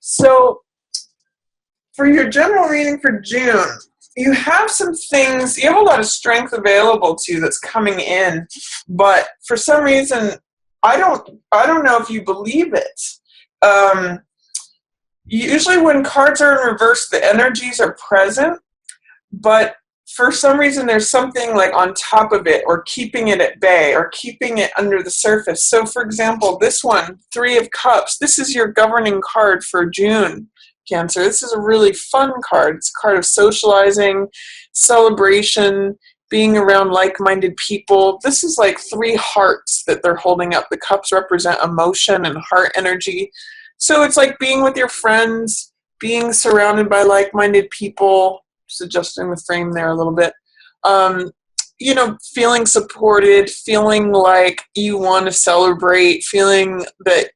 So for your general reading for June, you have some things, you have a lot of strength available to you that's coming in, but for some reason, I don't know if you believe it. Usually when cards are in reverse, the energies are present, but for some reason there's something like on top of it or keeping it at bay or keeping it under the surface. So for example, this one, Three of Cups, this is your governing card for June, Cancer. This is a really fun card. It's a card of socializing, celebration, being around like-minded people. This is like three hearts that they're holding up. The cups represent emotion and heart energy. So it's like being with your friends, being surrounded by like-minded people, just adjusting the frame there a little bit. Feeling supported, feeling like you want to celebrate, feeling that,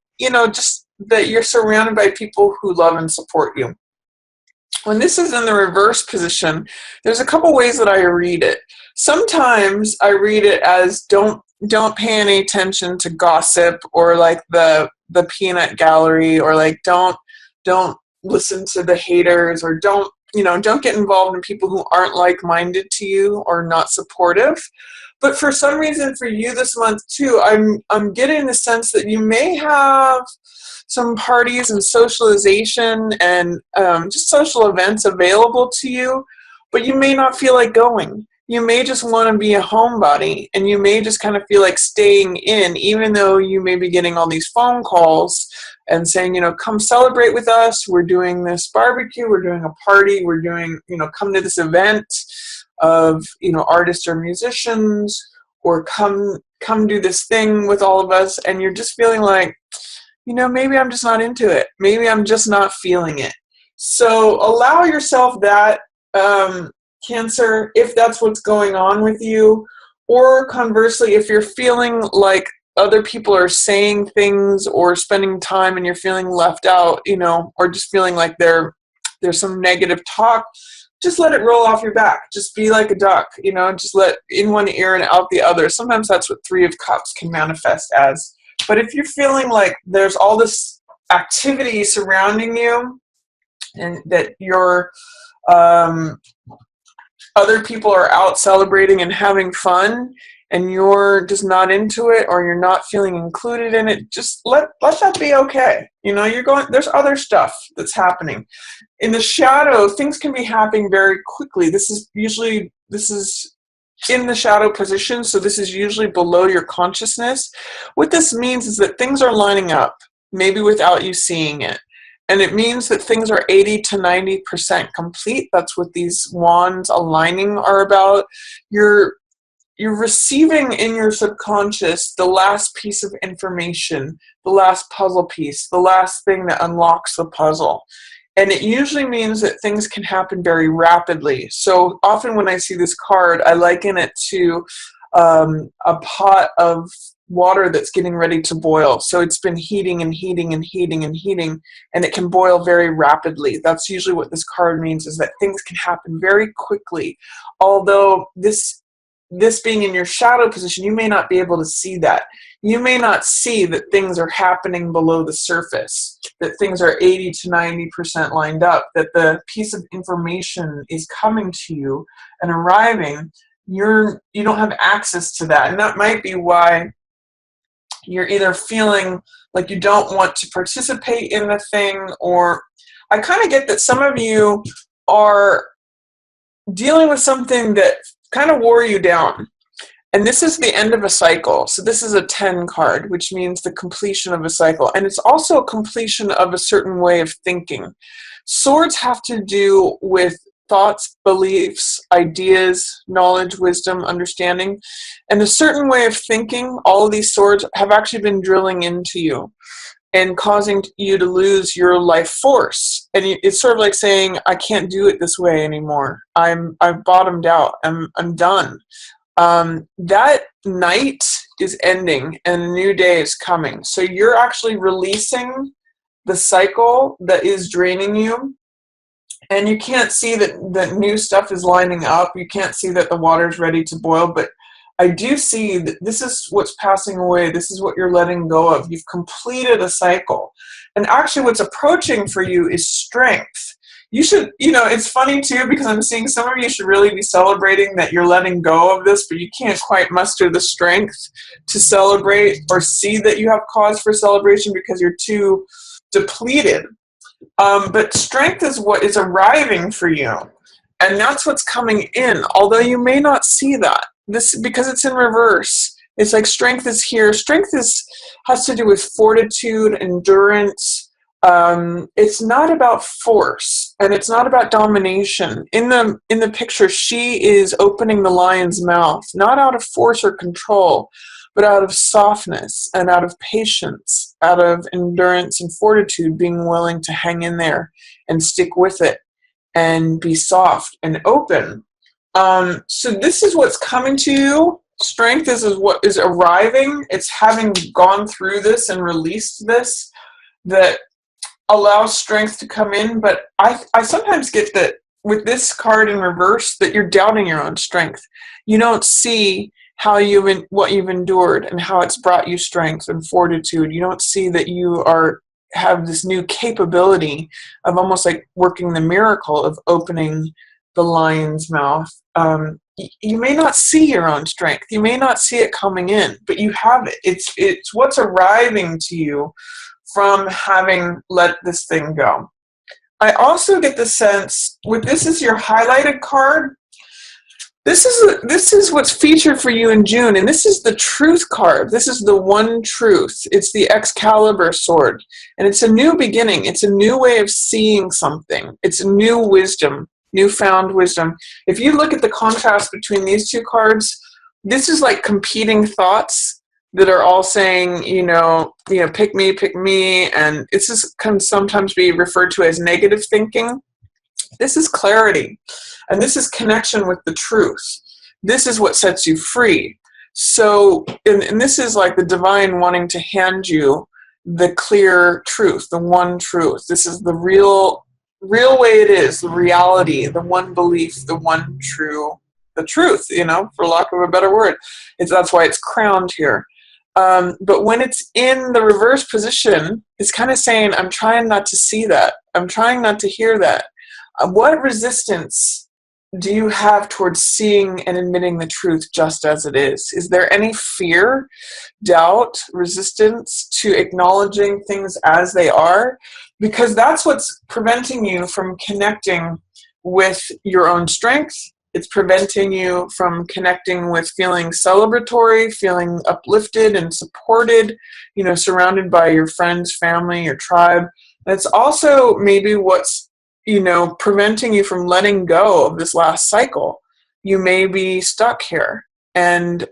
just that you're surrounded by people who love and support you. When this is in the reverse position, there's a couple ways that I read it. Sometimes I read it as don't pay any attention to gossip or like the peanut gallery, or like don't listen to the haters, or don't get involved in people who aren't like-minded to you or not supportive. But for some reason for you this month too, I'm getting the sense that you may have some parties and socialization and just social events available to you, but you may not feel like going. You may just want to be a homebody, and you may just kind of feel like staying in, even though you may be getting all these phone calls and saying, come celebrate with us. We're doing this barbecue. We're doing a party. We're doing, come to this event of, artists or musicians, or come do this thing with all of us. And you're just feeling like, maybe I'm just not into it. Maybe I'm just not feeling it. So allow yourself that, Cancer, if that's what's going on with you. Or conversely, if you're feeling like other people are saying things or spending time and you're feeling left out, or just feeling like there's some negative talk, just let it roll off your back. Just be like a duck, just let in one ear and out the other. Sometimes that's what Three of Cups can manifest as. But if you're feeling like there's all this activity surrounding you and that you're other people are out celebrating and having fun, and you're just not into it, or you're not feeling included in it, just let that be okay. There's other stuff that's happening. In the shadow, things can be happening very quickly. This is in the shadow position, so this is usually below your consciousness. What this means is that things are lining up, maybe without you seeing it. And it means that things are 80 to 90% complete. That's what these wands aligning are about. You're receiving in your subconscious the last piece of information, the last puzzle piece, the last thing that unlocks the puzzle. And it usually means that things can happen very rapidly. So often when I see this card, I liken it to a pot of water that's getting ready to boil. So it's been heating and heating and heating and heating, and it can boil very rapidly. That's usually what this card means, is that things can happen very quickly. Although this being in your shadow position, you may not be able to see that. You may not see that things are happening below the surface, that things are 80 to 90% lined up, that the piece of information is coming to you and arriving. You don't have access to that. And that might be why you're either feeling like you don't want to participate in the thing, or I kind of get that some of you are dealing with something that kind of wore you down. And this is the end of a cycle. So this is a 10 card, which means the completion of a cycle. And it's also a completion of a certain way of thinking. Swords have to do with thoughts, beliefs, ideas, knowledge, wisdom, understanding. And a certain way of thinking, all of these swords have actually been drilling into you and causing you to lose your life force. And it's sort of like saying, I can't do it this way anymore. I've bottomed out. I'm done. That night is ending and a new day is coming. So you're actually releasing the cycle that is draining you. And you can't see that new stuff is lining up. You can't see that the water's ready to boil. But I do see that this is what's passing away. This is what you're letting go of. You've completed a cycle. And actually what's approaching for you is strength. You should, it's funny too, because I'm seeing some of you should really be celebrating that you're letting go of this, but you can't quite muster the strength to celebrate or see that you have cause for celebration because you're too depleted. But strength is what is arriving for you. And that's what's coming in, although you may not see that. This because it's in reverse. It's like strength is here. Strength has to do with fortitude, endurance. It's not about force, and it's not about domination. In the picture, she is opening the lion's mouth, not out of force or control, but out of softness and out of patience, out of endurance and fortitude, being willing to hang in there and stick with it and be soft and open. So this is what's coming to you. Strength is what is arriving. It's having gone through this and released this that allows strength to come in. But I sometimes get that with this card in reverse that you're doubting your own strength. You don't see what you've endured and how it's brought you strength and fortitude. You don't see that you have this new capability of almost like working the miracle of opening the lion's mouth. You may not see your own strength. You may not see it coming in, but you have it. It's what's arriving to you from having let this thing go. I also get the sense this is your highlighted card. This is what's featured for you in June, and this is the truth card. This is the one truth. It's the Excalibur sword, and it's a new beginning. It's a new way of seeing something. It's a new wisdom, newfound wisdom. If you look at the contrast between these two cards, this is like competing thoughts that are all saying, pick me, and can sometimes be referred to as negative thinking. This is clarity, and this is connection with the truth. This is what sets you free. So, and this is like the divine wanting to hand you the clear truth, the one truth. This is the real way it is, the reality, the one belief, the one the truth, for lack of a better word. That's why it's crowned here. But when it's in the reverse position, it's kind of saying, I'm trying not to see that. I'm trying not to hear that. What resistance do you have towards seeing and admitting the truth just as it is? Is there any fear, doubt, resistance to acknowledging things as they are? Because that's what's preventing you from connecting with your own strength. It's preventing you from connecting with feeling celebratory, feeling uplifted and supported, surrounded by your friends, family, your tribe. And it's also maybe what's preventing you from letting go of this last cycle. You may be stuck here. And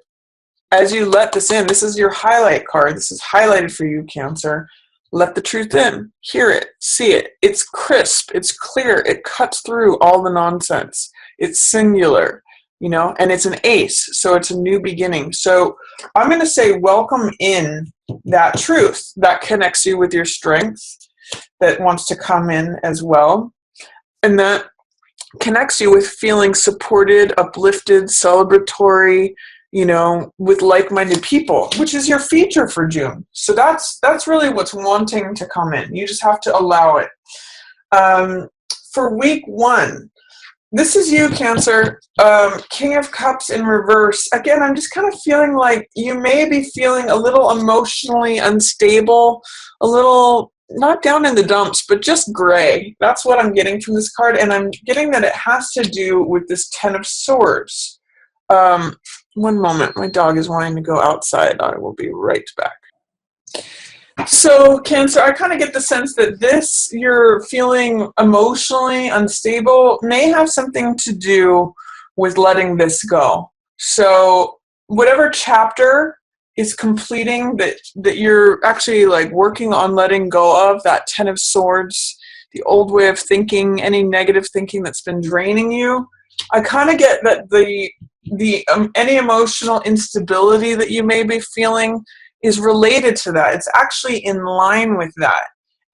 as you let this in, this is your highlight card. This is highlighted for you, Cancer. Let the truth in. Hear it. See it. It's crisp. It's clear. It cuts through all the nonsense. It's singular, and it's an ace. So it's a new beginning. So I'm going to say welcome in that truth that connects you with your strength, that wants to come in as well. And that connects you with feeling supported, uplifted, celebratory, with like-minded people, which is your feature for June. So that's really what's wanting to come in. You just have to allow it. For week 1, this is you, Cancer. King of Cups in reverse. Again, I'm just kind of feeling like you may be feeling a little emotionally unstable, a little not down in the dumps, but just gray. That's what I'm getting from this card, and I'm getting that it has to do with this Ten of Swords. One moment, my dog is wanting to go outside. I will be right back. So, Cancer, I kind of get the sense that you're feeling emotionally unstable may have something to do with letting this go. So, whatever chapter is completing that you're actually like working on letting go of, that Ten of Swords, the old way of thinking, any negative thinking that's been draining you, I kind of get that any emotional instability that you may be feeling is related to that. It's actually in line with that.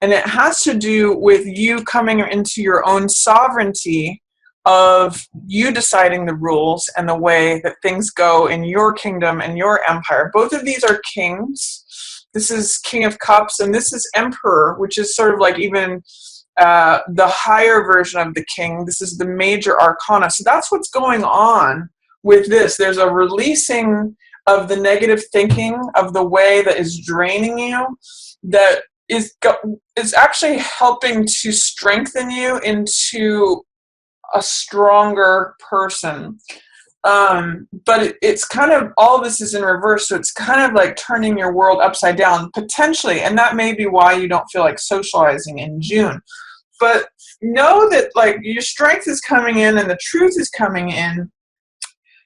And it has to do with you coming into your own sovereignty of you deciding the rules and the way that things go in your kingdom and your empire. Both of these are kings. This is King of Cups, and this is Emperor, which is sort of like even the higher version of the King. This is the major arcana. So that's what's going on with this. There's a releasing of the negative thinking, of the way that is draining you, that is actually helping to strengthen you into a stronger person. But it's kind of, all this is in reverse, so it's kind of like turning your world upside down, potentially, and that may be why you don't feel like socializing in June. But know that like your strength is coming in and the truth is coming in.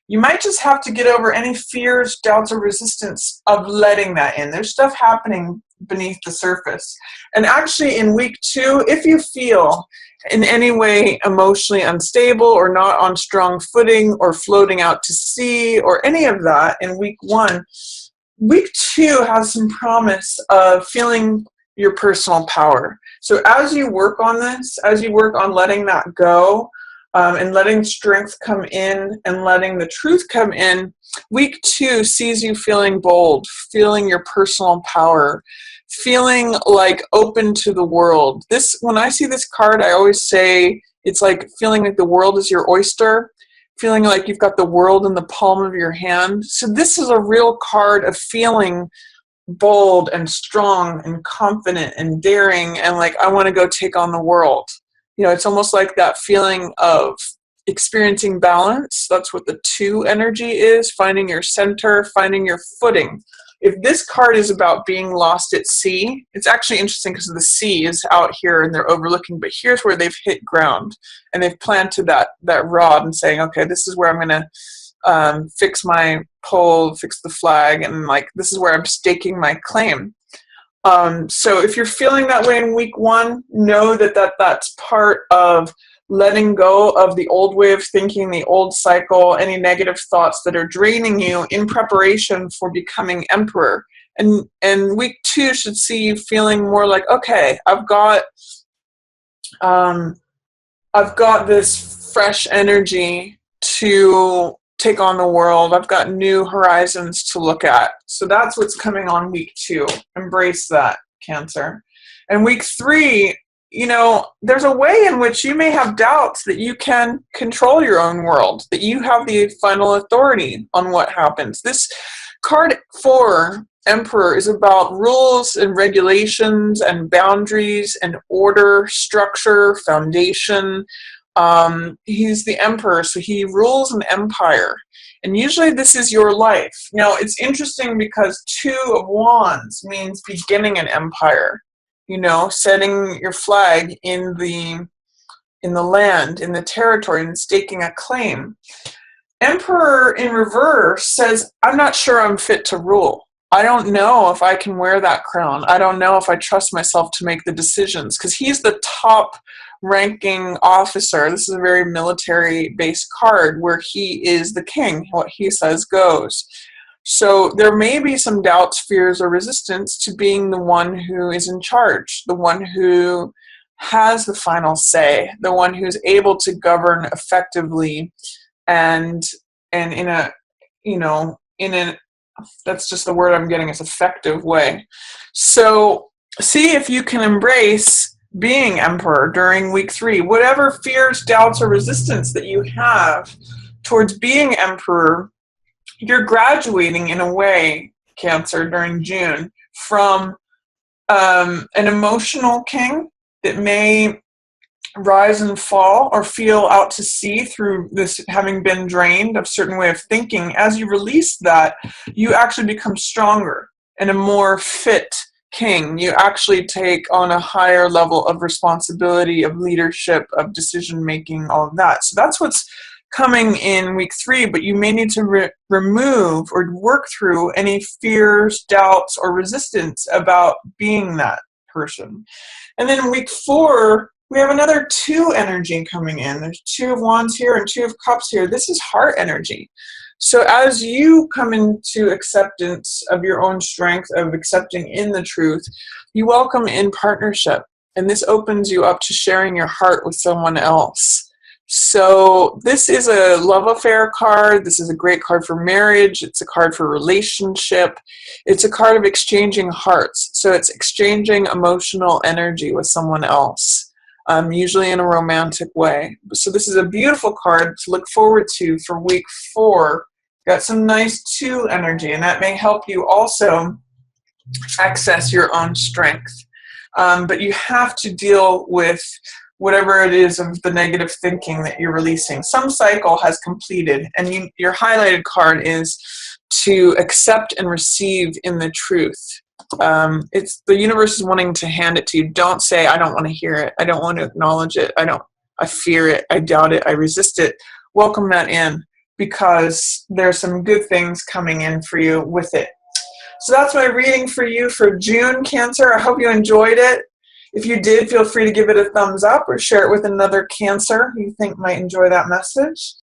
You might just have to get over any fears, doubts, or resistance of letting that in. There's stuff happening beneath the surface. And actually in week 2, if you feel in any way emotionally unstable or not on strong footing or floating out to sea or any of that in week 1, week 2 has some promise of feeling your personal power. So as you work on this, as you work on letting that go, and letting strength come in and letting the truth come in, week 2 sees you feeling bold, feeling your personal power, feeling like open to the world. This, when I see this card, I always say it's like feeling like the world is your oyster, feeling like you've got the world in the palm of your hand. So this is a real card of feeling bold and strong and confident and daring and like, I want to go take on the world. You know, it's almost like that feeling of experiencing balance. That's what the 2 energy is, finding your center, finding your footing. If this card is about being lost at sea, it's actually interesting because the sea is out here and they're overlooking, but here's where they've hit ground and they've planted that rod and saying, okay, this is where I'm going to fix my pole, fix the flag, and like this is where I'm staking my claim. So if you're feeling that way in week 1, know that's part of letting go of the old way of thinking, the old cycle, any negative thoughts that are draining you in preparation for becoming Emperor. And week 2 should see you feeling more like, okay, I've got this fresh energy to take on the world. I've got new horizons to look at. So that's what's coming on week 2. Embrace that, Cancer. And week 3, you know, there's a way in which you may have doubts that you can control your own world, that you have the final authority on what happens. This card 4, Emperor, is about rules and regulations and boundaries and order, structure, foundation. He's the Emperor, so he rules an empire. And usually this is your life. Now, it's interesting because 2 of Wands means beginning an empire. You know, setting your flag in the land, in the territory, and staking a claim. Emperor in reverse says, I'm not sure I'm fit to rule. I don't know if I can wear that crown. I don't know if I trust myself to make the decisions, because he's the top ranking officer. This is a very military-based card where he is the king. What he says goes. So there may be some doubts, fears, or resistance to being the one who is in charge, the one who has the final say, the one who's able to govern effectively and in a, you know, that's just the word I'm getting, is effective way. So see if you can embrace being Emperor during week 3. Whatever fears, doubts, or resistance that you have towards being Emperor, you're graduating in a way, Cancer, during June from an emotional king that may rise and fall or feel out to sea through this having been drained of a certain way of thinking. As you release that, you actually become stronger and a more fit king. You actually take on a higher level of responsibility, of leadership, of decision making, all of that. So that's what's coming in week 3, but you may need to remove or work through any fears, doubts, or resistance about being that person. And then week 4, we have another 2 energy coming in. There's 2 of Wands here and 2 of Cups here. This is heart energy. So as you come into acceptance of your own strength, of accepting in the truth, you welcome in partnership. And this opens you up to sharing your heart with someone else. So this is a love affair card. This is a great card for marriage. It's a card for relationship. It's a card of exchanging hearts. So it's exchanging emotional energy with someone else, usually in a romantic way. So this is a beautiful card to look forward to for week 4. Got some nice 2 energy, and that may help you also access your own strength. But you have to deal with whatever it is of the negative thinking that you're releasing. Some cycle has completed, and your highlighted card is to accept and receive in the truth. It's the universe is wanting to hand it to you. Don't say, I don't want to hear it. I don't want to acknowledge it. I fear it. I doubt it. I resist it. Welcome that in, because there's some good things coming in for you with it. So that's my reading for you for June, Cancer. I hope you enjoyed it. If you did, feel free to give it a thumbs up or share it with another Cancer who you think might enjoy that message.